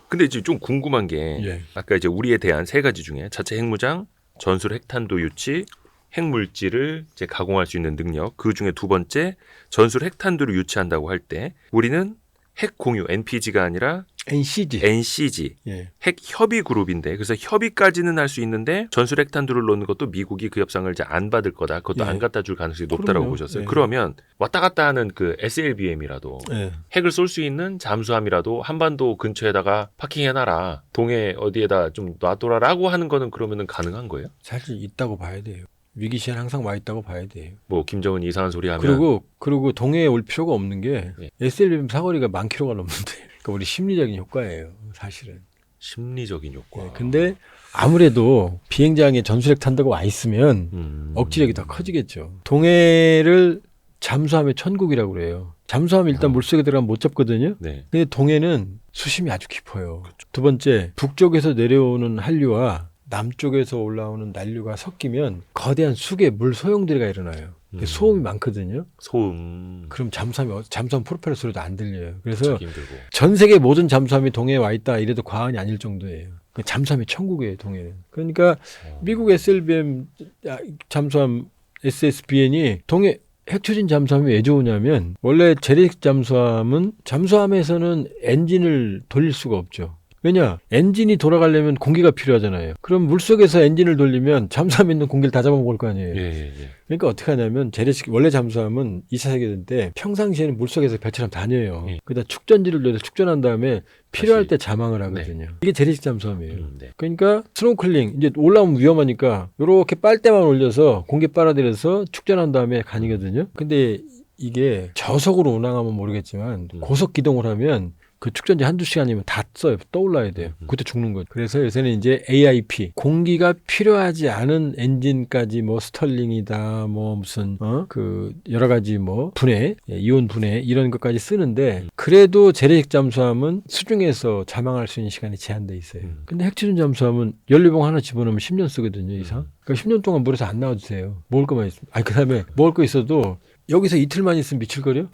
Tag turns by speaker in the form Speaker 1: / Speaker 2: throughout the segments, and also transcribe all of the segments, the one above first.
Speaker 1: 근데 이제 좀 궁금한 게
Speaker 2: 예.
Speaker 1: 아까 이제 우리에 대한 세 가지 중에 자체 핵무장, 전술 핵탄두 유치, 핵물질을 이제 가공할 수 있는 능력. 그 중에 두 번째 전술 핵탄두를 유치한다고 할 때 우리는 핵 공유 NPG가 아니라
Speaker 2: NCG.
Speaker 1: NCG
Speaker 2: 예.
Speaker 1: 핵 협의 그룹인데 그래서 협의까지는 할 수 있는데 전술 핵탄두를 놓는 것도 미국이 그 협상을 이제 안 받을 거다. 그것도
Speaker 2: 예.
Speaker 1: 안 갖다 줄 가능성이 높다라고
Speaker 2: 그럼요.
Speaker 1: 보셨어요.
Speaker 2: 예.
Speaker 1: 그러면 왔다 갔다 하는 그 SLBM이라도
Speaker 2: 예.
Speaker 1: 핵을 쏠 수 있는 잠수함이라도 한반도 근처에다가 파킹해놔라. 동해 어디에다 좀 놔둬라라고 하는 거는 그러면은 가능한 거예요?
Speaker 2: 사실 있다고 봐야 돼요. 위기 시에는 항상 와 있다고 봐야 돼요.
Speaker 1: 뭐 김정은 이상한 소리 하면
Speaker 2: 그리고 동해에 올 필요가 없는 게
Speaker 1: 예.
Speaker 2: SLBM 사거리가 10,000km가 넘는데 그러니까 우리 심리적인 효과예요. 사실은.
Speaker 1: 심리적인 효과.
Speaker 2: 예. 근데 아무래도 비행장에 전술핵 탄다고 와 있으면 억지력이 더 커지겠죠. 동해를 잠수함의 천국이라고 그래요. 잠수함이 일단 물속에 들어가면 못 잡거든요.
Speaker 1: 네.
Speaker 2: 근데 동해는 수심이 아주 깊어요. 두 번째, 북쪽에서 내려오는 한류와 남쪽에서 올라오는 난류가 섞이면 거대한 수계 물 소용돌이가 일어나요. 소음이 많거든요.
Speaker 1: 소음.
Speaker 2: 그럼 잠수함 프로펠러 소리도 안 들려요. 그래서
Speaker 1: 찾기 힘들고.
Speaker 2: 전 세계 모든 잠수함이 동해에 와 있다 이래도 과언이 아닐 정도예요. 잠수함의 천국이에요, 동해는. 그러니까 미국 SLBM 잠수함 SSBN이 동해 핵추진 잠수함이 왜 좋으냐면 원래 재래식 잠수함에서는 엔진을 돌릴 수가 없죠. 왜냐? 엔진이 돌아가려면 공기가 필요하잖아요. 그럼 물속에서 엔진을 돌리면 잠수함에 있는 공기를 다 잡아먹을 거 아니에요.
Speaker 1: 예.
Speaker 2: 그러니까 어떻게 하냐면 재래식 원래 잠수함은 2차 세계대전 때 평상시에는 물속에서 별처럼 다녀요.
Speaker 1: 예.
Speaker 2: 그러다 축전지를 넣어서 축전한 다음에 필요할
Speaker 1: 다시.
Speaker 2: 때 자망을 하거든요. 이게 재래식 잠수함이에요.
Speaker 1: 네.
Speaker 2: 그러니까 스노클링 이제 올라오면 위험하니까 이렇게 빨대만 올려서 공기 빨아들여서 축전한 다음에 가니거든요. 근데 이게 저속으로 운항하면 모르겠지만 고속 기동을 하면 그 축전지 한두 시간이면 다 써요. 떠올라야 돼요. 그때 죽는 거죠. 그래서 요새는 이제 AIP 공기가 필요하지 않은 엔진까지 뭐 스털링이다 뭐 무슨 그 여러 가지 뭐 분해 이온 분해 이런 것까지 쓰는데 그래도 재래식 잠수함은 수중에서 자망할 수 있는 시간이 제한돼 있어요. 근데 핵추진 잠수함은 연료봉 하나 집어넣으면 10년 쓰거든요 이상. 그러니까 10년 동안 물에서 안 나와주세요. 먹을 것만 있으면. 아니 그다음에 먹을 거 있어도 여기서 이틀만 있으면 미칠거려?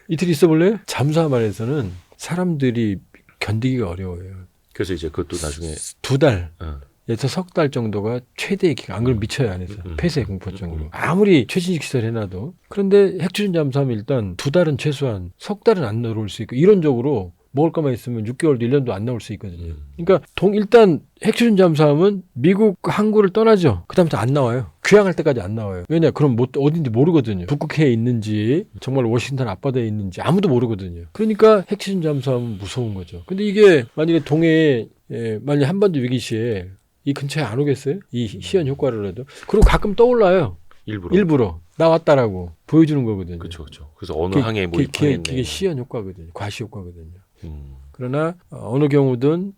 Speaker 2: 이틀 있어 볼래요? 잠수함 안에서는 사람들이 견디기가 어려워요.
Speaker 1: 그래서 이제 그것도 나중에
Speaker 2: 2달에서 석 달 정도가 최대의 기간. 안 그러면 미쳐요 안에서. 폐쇄 공포증으로. 아무리 최신식 시설 해놔도. 그런데 핵추진 잠수함이 일단 2달은 최소한 석 달은 안 나올 수 있고 이론적으로 먹을 것만 있으면 6개월도 1년도 안 나올 수 있거든요. 그러니까 일단 핵추진 잠수함은 미국 항구를 떠나죠. 그다음부터 안 나와요. 귀향할 때까지 안 나와요. 왜냐? 그럼 어딘지 모르거든요. 북극해에 있는지 정말 워싱턴 앞바다에 있는지 아무도 모르거든요. 그러니까 핵추진 잠수함은 무서운 거죠. 근데 이게 만약에 동해에 만약에 한반도 위기 시에 이 근처에 안 오겠어요? 이 시연 효과를 해도. 그리고 가끔 떠올라요. 일부러 나왔다라고 보여주는 거거든요.
Speaker 1: 그렇죠. 그래서 어느 항에 뭐 입항했네.
Speaker 2: 그게 시연 효과거든요. 과시 효과거든요. 그러나 어느 경우든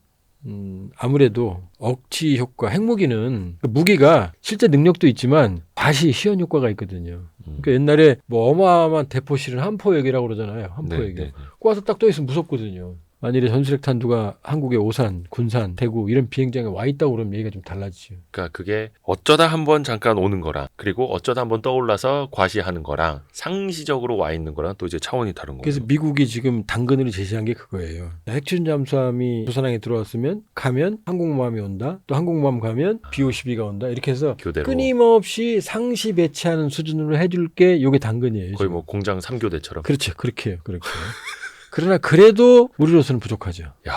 Speaker 2: 아무래도 억지 효과, 핵무기는 무기가 실제 능력도 있지만 과시 시연 효과가 있거든요. 그러니까 옛날에 뭐 어마어마한 대포 실은 함포역이라고 그러잖아요. 함포역이.
Speaker 1: 네.
Speaker 2: 꽈서 딱 떠 있으면 무섭거든요. 만일에 전술핵 탄두가 한국의 오산, 군산, 대구 이런 비행장에 와 있다고 그러면 얘기가 좀 달라지죠.
Speaker 1: 그러니까 그게 어쩌다 한번 잠깐 오는 거랑 그리고 어쩌다 한번 떠올라서 과시하는 거랑 상시적으로 와 있는 거랑 또 이제 차원이 다른 거예요.
Speaker 2: 그래서 미국이 지금 당근으로 제시한 게 그거예요. 핵추진 잠수함이 부산항에 들어왔으면 가면 항공모함이 온다. 또 항공모함 가면 B-52가 온다. 이렇게 해서
Speaker 1: 교대로.
Speaker 2: 끊임없이 상시 배치하는 수준으로 해줄 게 이게 당근이에요.
Speaker 1: 거의
Speaker 2: 지금.
Speaker 1: 뭐 공장 3교대처럼.
Speaker 2: 그렇죠. 그렇게 해요. 그렇게. 그러나 그래도 우리로서는 부족하죠.
Speaker 1: 야.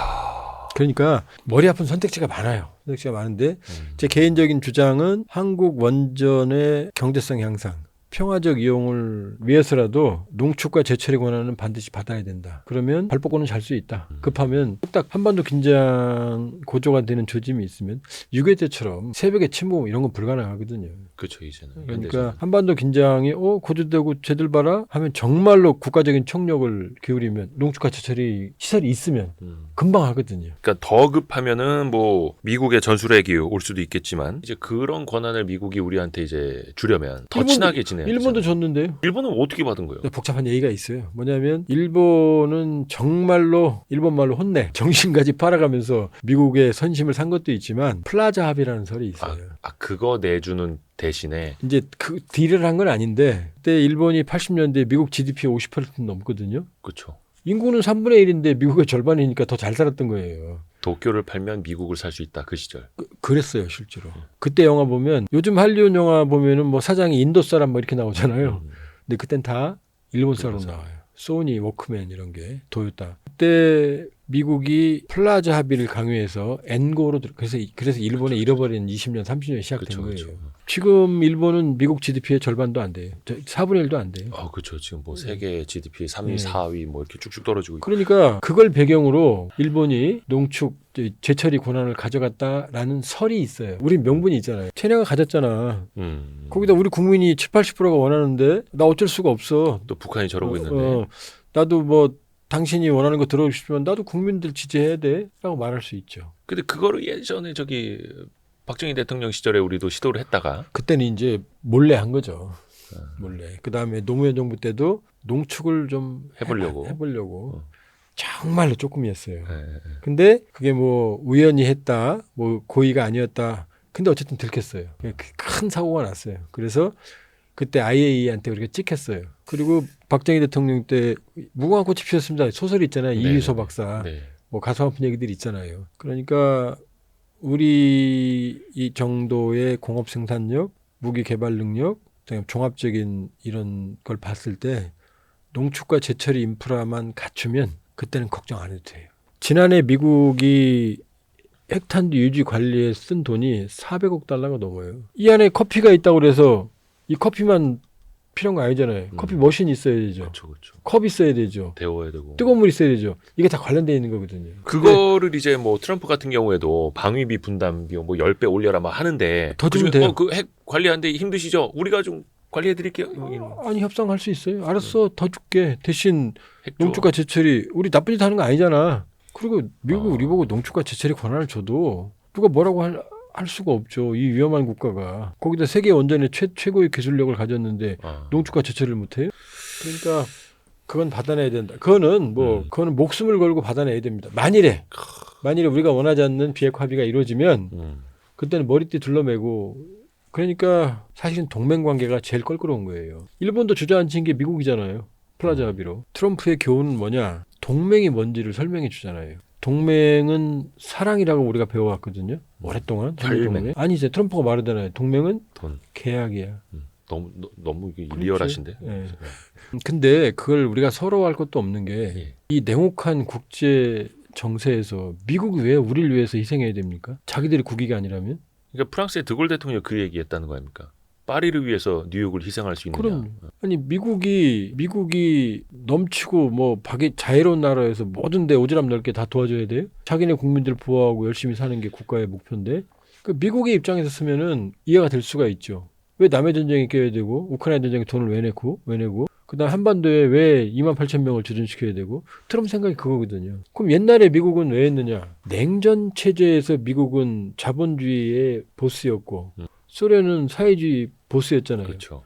Speaker 2: 그러니까 머리 아픈 선택지가 많아요. 선택지가 많은데 제 개인적인 주장은 한국 원전의 경제성 향상, 평화적 이용을 위해서라도 농축과 제철의 권한은 반드시 받아야 된다. 그러면 발 뻗고는 잘 수 있다. 급하면 딱 한반도 긴장 고조가 되는 조짐이 있으면 6.25 때처럼 새벽에 침공 이런 건 불가능하거든요.
Speaker 1: 그렇죠 이제는.
Speaker 2: 그러니까 한반도 긴장이 고조되고 쟤들 봐라 하면 정말로 국가적인 총력을 기울이면 농축과 제철이 시설이 있으면 금방 하거든요.
Speaker 1: 그러니까 더 급하면은 뭐 미국의 전술핵이 올 수도 있겠지만 이제 그런 권한을 미국이 우리한테 이제 주려면 더 친하게 지내야
Speaker 2: 일본도 줬는데요.
Speaker 1: 일본은 어떻게 받은 거예요?
Speaker 2: 복잡한 얘기가 있어요. 뭐냐면 일본은 정말로 일본 말로 혼내 정신까지 팔아가면서 미국의 선심을 산 것도 있지만 플라자 합의라는 설이 있어요.
Speaker 1: 그거 내주는 대신에
Speaker 2: 이제 딜을 한 건 아닌데 그때 일본이 80년대 미국 GDP 50% 넘거든요.
Speaker 1: 그렇죠.
Speaker 2: 인구는 3분의 1인데 미국의 절반이니까 더 잘 살았던 거예요.
Speaker 1: 도쿄를 팔면 미국을 살 수 있다 그 시절.
Speaker 2: 그랬어요, 실제로. 그때 영화 보면 요즘 할리우드 영화 보면은 뭐 사장이 인도 사람 뭐 이렇게 나오잖아요. 근데 그땐 다 일본 사람 나와요. 소니, 워크맨 이런 게 도요타. 그때 미국이 플라자 합의를 강요해서 엔고로 그래서 일본에 잃어버린 20년, 30년이 시작된
Speaker 1: 그쵸,
Speaker 2: 거예요.
Speaker 1: 그쵸.
Speaker 2: 지금 일본은 미국 GDP의 절반도 안 돼요. 4분의 1도 안 돼요.
Speaker 1: 그렇죠. 지금 뭐 세계 GDP 3위,
Speaker 2: 네.
Speaker 1: 4위 뭐 이렇게 쭉쭉 떨어지고 있고.
Speaker 2: 그러니까 그걸 배경으로 일본이 농축 제철이 권한을 가져갔다라는 설이 있어요. 우리 명분이 있잖아요. 체내가 가졌잖아. 거기다 우리 국민이 7, 80%가 원하는데 나 어쩔 수가 없어.
Speaker 1: 또 북한이 저러고 있는데.
Speaker 2: 나도 뭐 당신이 원하는 거 들어주시면 나도 국민들 지지해야 돼 라고 말할 수 있죠.
Speaker 1: 근데 그거를 예전에 저기 박정희 대통령 시절에 우리도 시도를 했다가
Speaker 2: 그때는 이제 몰래 한 거죠. 몰래. 그다음에 노무현 정부 때도 농축을 좀 해보려고. 정말로 조금이었어요. 근데 그게 뭐 우연히 했다, 뭐 고의가 아니었다. 근데 어쨌든 들켰어요. 큰 사고가 났어요. 그래서 그때 IAEA한테 우리가 찍혔어요. 그리고 박정희 대통령 때 무궁화 꽃이 피었습니다. 소설이 있잖아요. 이유소 박사.
Speaker 1: 네.
Speaker 2: 뭐 가슴 아픈 얘기들이 있잖아요. 그러니까 우리 이 정도의 공업 생산력, 무기 개발 능력, 종합적인 이런 걸 봤을 때 농축과 제철이 인프라만 갖추면 그때는 걱정 안 해도 돼요. 지난해 미국이 핵탄두 유지 관리에 쓴 돈이 400억 달러가 넘어요. 이 안에 커피가 있다고 그래서 이 커피만 필요한 거 아니잖아요. 커피 머신이 있어야 되죠.
Speaker 1: 그렇죠.
Speaker 2: 컵 있어야 되죠.
Speaker 1: 데워야 되고.
Speaker 2: 뜨거운 물 있어야 되죠. 이게 다 관련되어 있는 거거든요.
Speaker 1: 그거를 이제 뭐 트럼프 같은 경우에도 방위비 분담 비용 뭐 10배 올려라 막 하는데
Speaker 2: 더 주면 돼요.
Speaker 1: 그 핵 관리하는데 힘드시죠? 우리가 좀 관리해 드릴게요.
Speaker 2: 아니 협상할 수 있어요. 알았어. 더 줄게. 대신
Speaker 1: 핵
Speaker 2: 농축과 제철이 우리 나쁜 짓 하는 거 아니잖아. 그리고 미국이 우리 보고 농축과 제철의 권한을 줘도 누가 뭐라고 할 수가 없죠. 이 위험한 국가가. 거기다 세계 원전의 최고의 기술력을 가졌는데 농축과 제철을 못해요? 그러니까 그건 받아내야 된다. 그거는 목숨을 걸고 받아내야 됩니다. 만일에 우리가 원하지 않는 비핵화 합의가 이루어지면 그때는 머리띠 둘러매고 그러니까 사실은 동맹 관계가 제일 껄끄러운 거예요. 일본도 주저앉힌 게 미국이잖아요. 플라자 합의로. 트럼프의 교훈은 뭐냐? 동맹이 뭔지를 설명해 주잖아요. 동맹은 사랑이라고 우리가 배워왔거든요. 오랫동안. 동맹. 아니 이제 트럼프가 말하잖아요. 동맹은
Speaker 1: 돈.
Speaker 2: 계약이야.
Speaker 1: 너무 리얼하신데.
Speaker 2: 네. 근데 그걸 우리가 서러워할 것도 없는 게 이 냉혹한 국제 정세에서 미국이 왜 우리를 위해서 희생해야 됩니까? 자기들이 국익이 아니라면?
Speaker 1: 그러니까 프랑스의 드골 대통령이 그 얘기했다는 거 아닙니까? 파리를 위해서 뉴욕을 희생할 수 있느냐.
Speaker 2: 그럼 아니 미국이 넘치고 뭐 자유로운 나라에서 모든 데 오지랖 넓게 다 도와줘야 돼요? 자기네 국민들 보호하고 열심히 사는 게 국가의 목표인데 그 미국의 입장에서 쓰면은 이해가 될 수가 있죠. 왜 남의 전쟁에 껴야 되고 우크라이나 전쟁에 돈을 왜 내고 그다음 한반도에 왜 28,000명을 주둔시켜야 되고 트럼프 생각이 그거거든요. 그럼 옛날에 미국은 왜 했느냐? 냉전 체제에서 미국은 자본주의의 보스였고 소련은 사회주의 보스였잖아요.
Speaker 1: 그렇죠.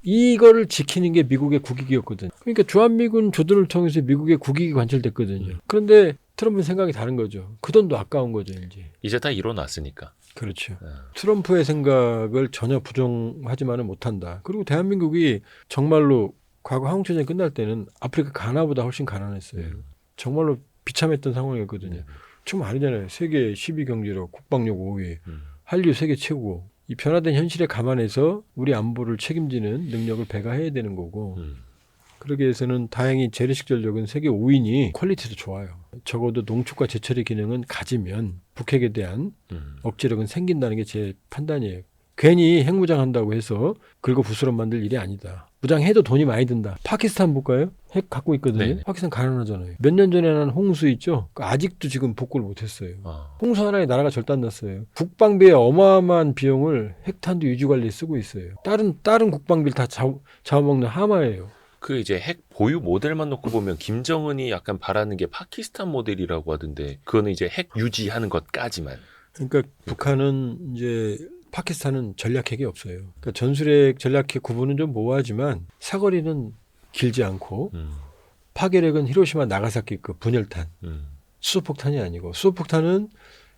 Speaker 2: 이거를 지키는 게 미국의 국익이었거든요. 그러니까 주한미군 조둔을 통해서 미국의 국익이 관철됐거든요. 그런데 트럼프는 생각이 다른 거죠. 그 돈도 아까운 거죠, 이제
Speaker 1: 다 이뤄놨으니까.
Speaker 2: 그렇죠. 트럼프의 생각을 전혀 부정하지만은 못한다. 그리고 대한민국이 정말로 과거 한국전쟁 끝날 때는 아프리카 가나보다 훨씬 가난했어요. 정말로 비참했던 상황이었거든요. 지금 아니잖아요. 세계 10위 경제력, 국방력 5위, 한류 세계 최고. 이 변화된 현실에 감안해서 우리 안보를 책임지는 능력을 배가해야 되는 거고 그러기 위해서는 다행히 재래식 전력은 세계 5위니 퀄리티도 좋아요. 적어도 농축과 제철의 기능은 가지면 북핵에 대한 억제력은 생긴다는 게 제 판단이에요. 괜히 핵무장 한다고 해서 긁어 부스럼 만들 일이 아니다. 무장해도 돈이 많이 든다. 파키스탄 볼까요? 핵 갖고 있거든요.
Speaker 1: 네.
Speaker 2: 파키스탄 가난하잖아요. 몇 년 전에 난 홍수 있죠? 아직도 지금 복구를 못했어요. 홍수 하나에 나라가 절단났어요. 국방비의 어마어마한 비용을 핵탄두 유지 관리에 쓰고 있어요. 다른 국방비를 다 잡아먹는 하마예요.
Speaker 1: 그 이제 핵 보유 모델만 놓고 보면 김정은이 약간 바라는 게 파키스탄 모델이라고 하던데 그거는 이제 핵 유지하는 것까지만.
Speaker 2: 그러니까 북한은 이제 파키스탄은 전략핵이 없어요. 그러니까 전술핵, 전략핵 구분은 좀 모호하지만 사거리는 길지 않고 파괴력은 히로시마 나가사키급 분열탄, 수소폭탄이 아니고 수소폭탄은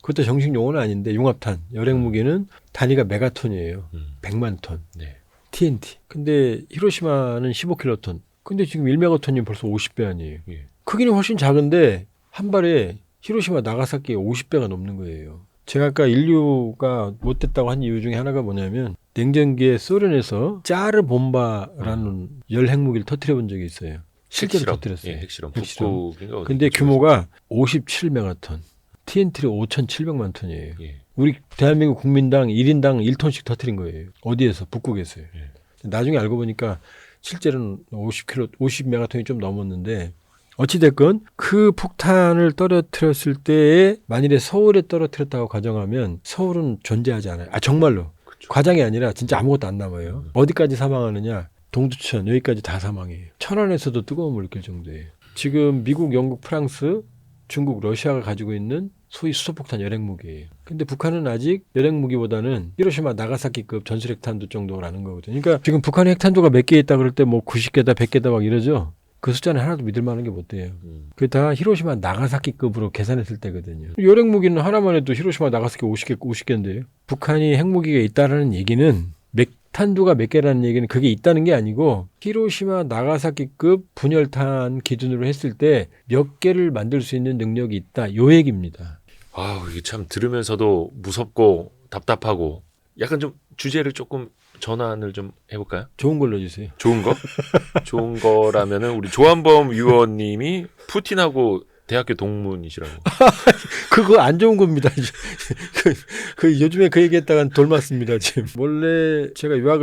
Speaker 2: 그것도 정식 용어는 아닌데 융합탄, 열핵무기는 단위가 메가톤이에요. 100만 톤.
Speaker 1: 네.
Speaker 2: TNT. 근데 히로시마는 15킬로톤. 근데 지금 1메가톤이면 벌써 50배 아니에요. 크기는 훨씬 작은데 한 발에 히로시마 나가사키의 50배가 넘는 거예요. 제가 아까 인류가 못됐다고 한 이유 중에 하나가 뭐냐면 냉전기에 소련에서 짜르 봄바라는 열 핵무기를 터뜨려 본 적이 있어요. 실제로
Speaker 1: 핵실험.
Speaker 2: 터뜨렸어요.
Speaker 1: 예, 핵실험.
Speaker 2: 핵실험.
Speaker 1: 북극인가 어디
Speaker 2: 근데
Speaker 1: 그쪽에서.
Speaker 2: 규모가 57메가톤. TNT를 5,700만 톤이에요.
Speaker 1: 예.
Speaker 2: 우리 대한민국 국민당 1인당 1톤씩 터뜨린 거예요. 어디에서? 북극에서요.
Speaker 1: 예.
Speaker 2: 나중에 알고 보니까 실제로는 50메가톤이 좀 넘었는데 어찌됐건 그 폭탄을 떨어뜨렸을 때에 만일에 서울에 떨어뜨렸다고 가정하면 서울은 존재하지 않아요. 정말로.
Speaker 1: 그렇죠.
Speaker 2: 과장이 아니라 진짜 아무것도 안 남아요. 어디까지 사망하느냐? 동두천 여기까지 다 사망해요. 천안에서도 뜨거움을 느낄 정도예요. 지금 미국, 영국, 프랑스, 중국, 러시아가 가지고 있는 소위 수소폭탄 열핵무기예요. 근데 북한은 아직 열핵무기보다는 히로시마 나가사키급 전술핵탄두 정도라는 거거든요. 그러니까 지금 북한의 핵탄두가 몇 개 있다 그럴 때 뭐 90개다 100개다 막 이러죠. 그 숫자는 하나도 믿을 만한 게 못 돼요. 그게 다 히로시마 나가사키급으로 계산했을 때거든요. 열핵무기는 하나만 해도 히로시마 나가사키 50개인데요. 북한이 핵무기가 있다라는 얘기는 탄두가 몇 개라는 얘기는 그게 있다는 게 아니고 히로시마 나가사키급 분열탄 기준으로 했을 때 몇 개를 만들 수 있는 능력이 있다. 요 얘기입니다.
Speaker 1: 아, 이게 참 들으면서도 무섭고 답답하고 약간 좀 주제를 조금 전환을 좀 해볼까요?
Speaker 2: 좋은 걸로 주세요.
Speaker 1: 좋은 거? 좋은 거라면은 우리 조한범 위원님이 푸틴하고 대학교 동문이시라고.
Speaker 2: 그거 안 좋은 겁니다. 그 요즘에 그 얘기했다간 돌 맞습니다. 지금 원래 제가 유학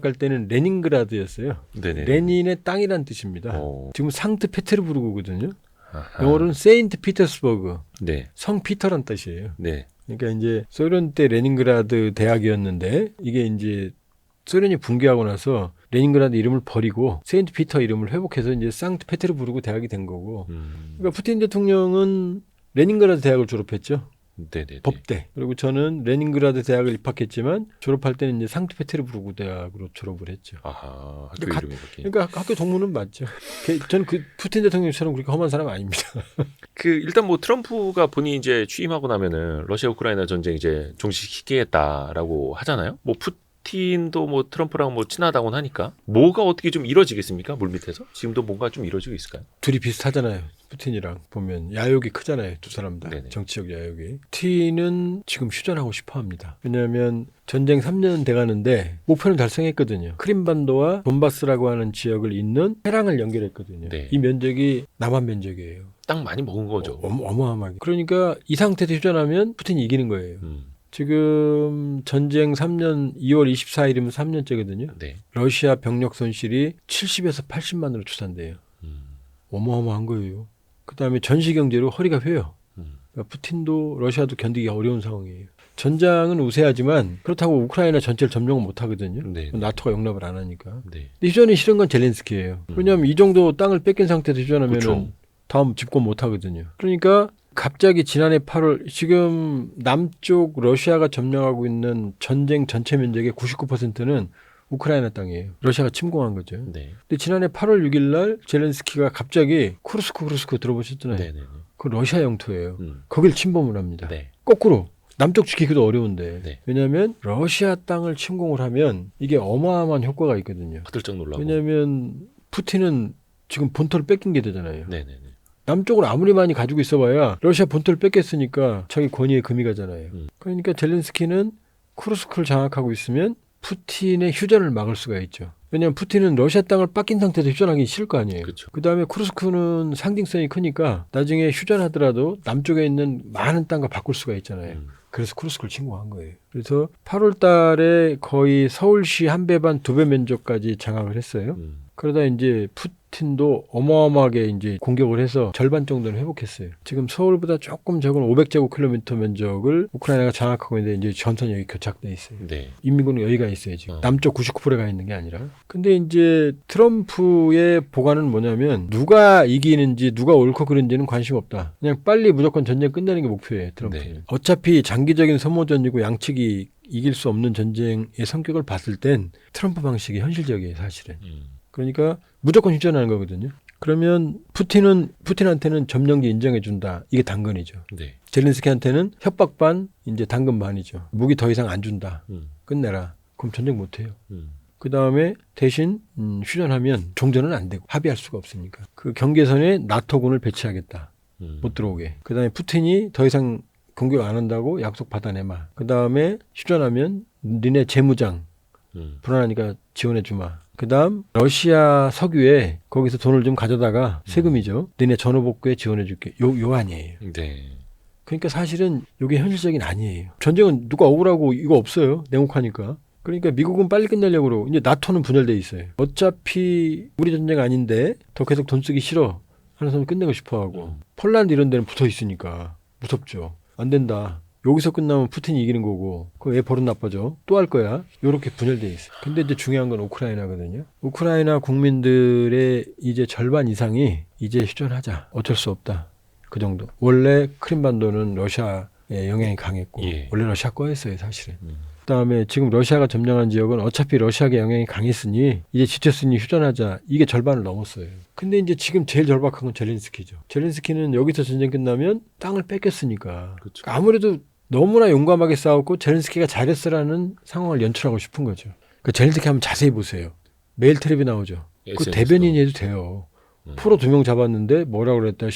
Speaker 2: 갈 때는 레닌그라드였어요.
Speaker 1: 네네.
Speaker 2: 레닌의 땅이란 뜻입니다. 지금 상트페테르부르크거든요.
Speaker 1: 아하.
Speaker 2: 영어로는 세인트 피터스버그,
Speaker 1: 네.
Speaker 2: 성 피터란 뜻이에요.
Speaker 1: 네.
Speaker 2: 그러니까 이제 소련 때 레닌그라드 대학이었는데 이게 이제 소련이 붕괴하고 나서 레닌그라드 이름을 버리고 세인트 피터 이름을 회복해서 이제 상트페테르부르크 대학이 된 거고. 그러니까 푸틴 대통령은 레닌그라드 대학을 졸업했죠.
Speaker 1: 네네.
Speaker 2: 법대. 그리고 저는 레닌그라드 대학을 입학했지만 졸업할 때는 이제 상트페테르부르크 대학으로 졸업을 했죠.
Speaker 1: 아하. 학교
Speaker 2: 그러니까
Speaker 1: 이름이 그렇게.
Speaker 2: 그러니까 학교 동문은 맞죠. 저는 그 푸틴 대통령처럼 그렇게 험한 사람 아닙니다.
Speaker 1: 그 일단 뭐 트럼프가 본인이 이제 취임하고 나면은 러시아 우크라이나 전쟁 이제 종식시키겠다라고 하잖아요. 뭐 푸틴도 뭐 트럼프랑 뭐 친하다고는 하니까 뭐가 어떻게 좀 이루어지겠습니까? 물밑에서 지금도 뭔가 좀 이루어지고 있을까요?
Speaker 2: 둘이 비슷하잖아요. 푸틴이랑 보면 야욕이 크잖아요. 두 사람 다.
Speaker 1: 네네.
Speaker 2: 정치적 야욕이. 푸틴은 지금 휴전하고 싶어합니다. 왜냐하면 전쟁 3년 돼가는데 목표는 달성했거든요. 크림반도와 돈바스라고 하는 지역을 잇는 해랑을 연결했거든요.
Speaker 1: 네.
Speaker 2: 이 면적이 남한 면적이에요.
Speaker 1: 땅 많이 먹은 거죠.
Speaker 2: 어마어마하게. 그러니까 이 상태에서 휴전하면 푸틴이 이기는 거예요. 지금 전쟁 3년 2월 24일이면 3년째거든요.
Speaker 1: 네.
Speaker 2: 러시아 병력 손실이 70에서 80만으로 추산돼요. 어마어마한 거예요. 그다음에 전시 경제로 허리가 휘어요. 그러니까 푸틴도 러시아도 견디기가 어려운 상황이에요. 전장은 우세하지만 그렇다고 우크라이나 전체를 점령은 못 하거든요.
Speaker 1: 네.
Speaker 2: 나토가 용납을 안 하니까.
Speaker 1: 네.
Speaker 2: 근데 휴전이 싫은 건 젤렌스키예요. 왜냐하면 이 정도 땅을 뺏긴 상태에서 휴전하면
Speaker 1: 그렇죠.
Speaker 2: 다음 집권 못 하거든요. 그러니까 갑자기 지난해 8월 지금 남쪽 러시아가 점령하고 있는 전쟁 전체 면적의 99%는 우크라이나 땅이에요. 러시아가 침공한 거죠.
Speaker 1: 네.
Speaker 2: 근데 지난해 8월 6일 날 젤렌스키가 갑자기 쿠르스크 들어보셨잖아요.
Speaker 1: 네. 네.
Speaker 2: 그 러시아 영토예요. 거길 침범을 합니다.
Speaker 1: 네.
Speaker 2: 거꾸로 남쪽 지키기도 어려운데
Speaker 1: 네.
Speaker 2: 왜냐하면 러시아 땅을 침공을 하면 이게 어마어마한 효과가 있거든요.
Speaker 1: 화들짝 놀라고.
Speaker 2: 왜냐하면 푸틴은 지금 본토를 뺏긴 게 되잖아요.
Speaker 1: 네. 네.
Speaker 2: 남쪽을 아무리 많이 가지고 있어봐야 러시아 본토를 뺏겼으니까 자기 권위에 금이 가잖아요. 그러니까 젤렌스키는 쿠르스크를 장악하고 있으면 푸틴의 휴전을 막을 수가 있죠. 왜냐하면 푸틴은 러시아 땅을 뺏긴 상태에서 휴전하기 싫을 거 아니에요.
Speaker 1: 그렇죠.
Speaker 2: 그다음에 쿠르스크는 상징성이 크니까 나중에 휴전하더라도 남쪽에 있는 많은 땅과 바꿀 수가 있잖아요. 그래서 쿠르스크를 침공한 거예요. 그래서 8월 달에 거의 서울시 한 배 반, 두 배 면적까지 장악을 했어요. 그러다 이제 푸틴도 어마어마하게 이제 공격을 해서 절반 정도는 회복했어요. 지금 서울보다 조금 적은 500제곱킬로미터 면적을 우크라이나가 장악하고 있는데 이제 전선 여기 교착돼 있어요.
Speaker 1: 네.
Speaker 2: 인민군은 여기가 있어요. 지금 남쪽 99%가 있는 게 아니라. 근데 이제 트럼프의 보관은 뭐냐면 누가 이기는지 누가 옳고 그른지는 관심 없다. 그냥 빨리 무조건 전쟁 끝내는 게 목표예요. 트럼프는.
Speaker 1: 네.
Speaker 2: 어차피 장기적인 소모전이고 양측이 이길 수 없는 전쟁의 성격을 봤을 땐 트럼프 방식이 현실적이에요. 사실은. 그러니까 무조건 휴전하는 거거든요. 그러면 푸틴한테는 점령지 인정해준다. 이게 당근이죠.
Speaker 1: 네.
Speaker 2: 젤렌스키한테는 협박 반, 이제 당근 반이죠. 무기 더 이상 안 준다. 끝내라. 그럼 전쟁 못해요. 그 다음에 대신 휴전하면 종전은 안 되고 합의할 수가 없으니까 그 경계선에 나토군을 배치하겠다. 못 들어오게. 그 다음에 푸틴이 더 이상 공격 안 한다고 약속 받아내마. 그 다음에 휴전하면 니네 재무장 불안하니까 지원해주마. 그 다음 러시아 석유에 거기서 돈을 좀 가져다가 세금이죠. 니네 전후복구에 지원해줄게. 요 아니에요.
Speaker 1: 네.
Speaker 2: 그러니까 사실은 이게 현실적인 아니에요. 전쟁은 누가 억울하고 이거 없어요. 냉혹하니까. 그러니까 미국은 빨리 끝내려고 그러고 이제 나토는 분열돼 있어요. 어차피 우리 전쟁 아닌데 더 계속 돈 쓰기 싫어 하는 사람 끝내고 싶어하고 폴란드 이런 데는 붙어 있으니까 무섭죠. 안 된다. 여기서 끝나면 푸틴이 이기는 거고 그거 왜 버릇 나빠져? 또 할 거야. 이렇게 분열돼 있어요. 근데 이제 중요한 건 우크라이나거든요. 우크라이나 국민들의 이제 절반 이상이 이제 휴전하자. 어쩔 수 없다. 그 정도. 원래 크림반도는 러시아의 영향이 강했고
Speaker 1: 예.
Speaker 2: 원래 러시아 거였어요 사실은. 그다음에 지금 러시아가 점령한 지역은 어차피 러시아의 영향이 강했으니 이제 지쳤으니 휴전하자. 이게 절반을 넘었어요. 근데 이제 지금 제일 절박한 건 젤렌스키죠. 젤렌스키는 여기서 전쟁 끝나면 땅을 뺏겼으니까.
Speaker 1: 그렇죠.
Speaker 2: 아무래도 너무나 용감하게 싸웠고 젤렌스키가 잘했어라는 상황을 연출하고 싶은 거죠. 그 젤렌스키 한번 자세히 보세요. 매일 텔레비 나오죠. 그
Speaker 1: SNS도.
Speaker 2: 대변인이 해도 돼요. 프로 2명 잡았는데 뭐라고 그랬다.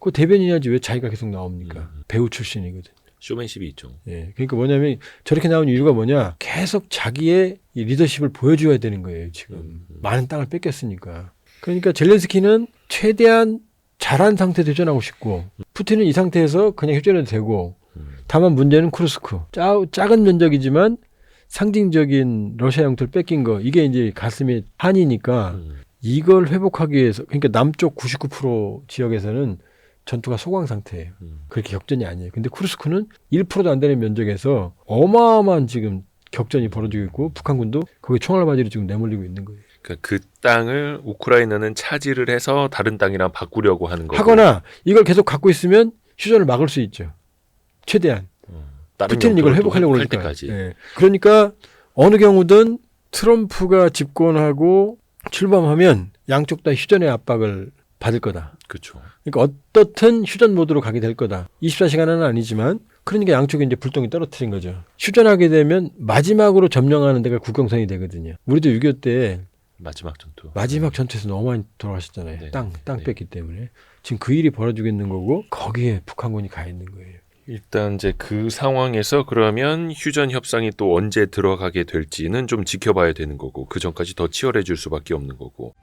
Speaker 2: 그 대변인이야지 왜 자기가 계속 나옵니까? 배우 출신이거든.
Speaker 1: 쇼맨십이 있죠.
Speaker 2: 예, 그러니까 뭐냐면 저렇게 나온 이유가 뭐냐? 계속 자기의 이 리더십을 보여줘야 되는 거예요. 지금 많은 땅을 뺏겼으니까. 그러니까 젤렌스키는 최대한 잘한 상태 대전하고 싶고 푸틴은 이 상태에서 그냥 휴전해도 되고 다만 문제는 쿠르스크. 작은 면적이지만 상징적인 러시아 영토를 뺏긴 거 이게 이제 가슴에 한이니까 이걸 회복하기 위해서 그러니까 남쪽 99% 지역에서는 전투가 소강 상태예요. 그렇게 격전이 아니에요. 근데 쿠르스크는 1%도 안 되는 면적에서 어마어마한 지금 격전이 벌어지고 있고 북한군도 거기 총알 바지로 지금 내몰리고 있는 거예요.
Speaker 1: 그러니까 그 땅을 우크라이나는 차지를 해서 다른 땅이랑 바꾸려고 하는 거고.
Speaker 2: 하거나 이걸 계속 갖고 있으면 휴전을 막을 수 있죠. 최대한.
Speaker 1: 다른
Speaker 2: 푸틴은 이걸
Speaker 1: 영토를 또
Speaker 2: 회복하려고
Speaker 1: 할
Speaker 2: 그러니까.
Speaker 1: 때까지.
Speaker 2: 예. 그러니까 어느 경우든 트럼프가 집권하고 출범하면 양쪽 다 휴전의 압박을 받을 거다.
Speaker 1: 그렇죠.
Speaker 2: 그러니까 어떻든 휴전 모드로 가게 될 거다. 24시간은 아니지만 그러니까 양쪽에 이제 불똥이 떨어뜨린 거죠. 휴전하게 되면 마지막으로 점령하는 데가 국경선이 되거든요. 우리도 6.25 때
Speaker 1: 마지막 전투.
Speaker 2: 마지막 전투에서 너무 많이 돌아가셨잖아요.
Speaker 1: 네.
Speaker 2: 땅
Speaker 1: 네.
Speaker 2: 뺐기 때문에. 지금 그 일이 벌어지고 있는 거고 거기에 북한군이 가 있는 거예요.
Speaker 1: 일단 이제 그 상황에서 그러면 휴전 협상이 또 언제 들어가게 될지는 좀 지켜봐야 되는 거고 그 전까지 더 치열해질 수밖에 없는 거고.